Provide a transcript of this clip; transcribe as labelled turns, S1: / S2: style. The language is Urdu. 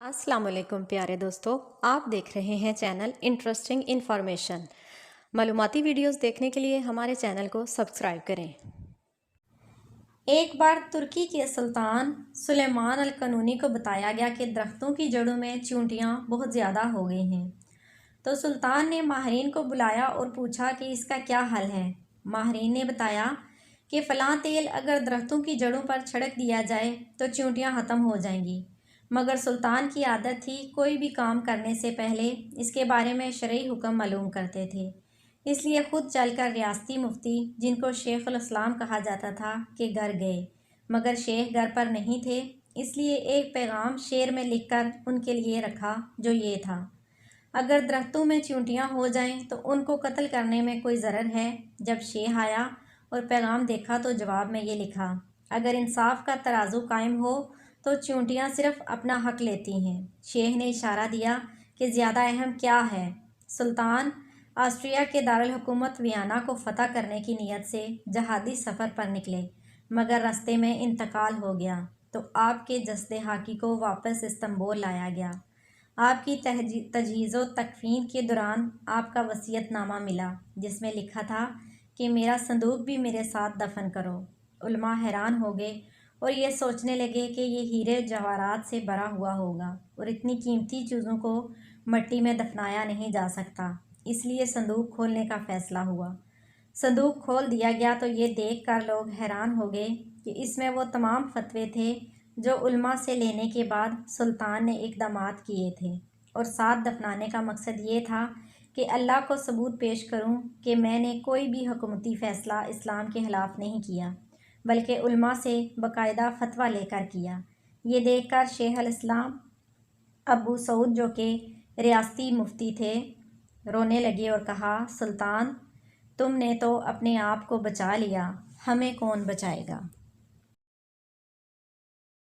S1: السلام علیکم پیارے دوستو، آپ دیکھ رہے ہیں چینل انٹرسٹنگ انفارمیشن۔ معلوماتی ویڈیوز دیکھنے کے لیے ہمارے چینل کو سبسکرائب کریں۔ ایک بار ترکی کے سلطان سلیمان القانونی کو بتایا گیا کہ درختوں کی جڑوں میں چیونٹیاں بہت زیادہ ہو گئی ہیں، تو سلطان نے ماہرین کو بلایا اور پوچھا کہ اس کا کیا حل ہے۔ ماہرین نے بتایا کہ فلاں تیل اگر درختوں کی جڑوں پر چھڑک دیا جائے تو چیونٹیاں ختم ہو جائیں گی، مگر سلطان کی عادت تھی کوئی بھی کام کرنے سے پہلے اس کے بارے میں شرعی حکم معلوم کرتے تھے، اس لیے خود چل کر ریاستی مفتی، جن کو شیخ الاسلام کہا جاتا تھا، کے گھر گئے، مگر شیخ گھر پر نہیں تھے، اس لیے ایک پیغام شعر میں لکھ کر ان کے لیے رکھا جو یہ تھا: اگر درختوں میں چیونٹیاں ہو جائیں تو ان کو قتل کرنے میں کوئی ضرر ہے؟ جب شیخ آیا اور پیغام دیکھا تو جواب میں یہ لکھا: اگر انصاف کا ترازو قائم ہو تو چیونٹیاں صرف اپنا حق لیتی ہیں۔ شیخ نے اشارہ دیا کہ زیادہ اہم کیا ہے۔ سلطان آسٹریا کے دارالحکومت ویانا کو فتح کرنے کی نیت سے جہادی سفر پر نکلے، مگر راستے میں انتقال ہو گیا تو آپ کے جسد حاکی کو واپس استنبول لایا گیا۔ آپ کی تجہیز و تکفین کے دوران آپ کا وصیت نامہ ملا، جس میں لکھا تھا کہ میرا صندوق بھی میرے ساتھ دفن کرو۔ علماء حیران ہو گئے اور یہ سوچنے لگے کہ یہ ہیرے جواہرات سے بھرا ہوا ہوگا اور اتنی قیمتی چیزوں کو مٹی میں دفنایا نہیں جا سکتا، اس لیے صندوق کھولنے کا فیصلہ ہوا۔ صندوق کھول دیا گیا تو یہ دیکھ کر لوگ حیران ہو گئے کہ اس میں وہ تمام فتوے تھے جو علماء سے لینے کے بعد سلطان نے اقدامات کیے تھے، اور ساتھ دفنانے کا مقصد یہ تھا کہ اللہ کو ثبوت پیش کروں کہ میں نے کوئی بھی حکومتی فیصلہ اسلام کے خلاف نہیں کیا، بلکہ علماء سے باقاعدہ فتویٰ لے کر کیا۔ یہ دیکھ کر شیخ الاسلام ابو سعود، جو کہ ریاستی مفتی تھے، رونے لگے اور کہا: سلطان، تم نے تو اپنے آپ کو بچا لیا، ہمیں کون بچائے گا؟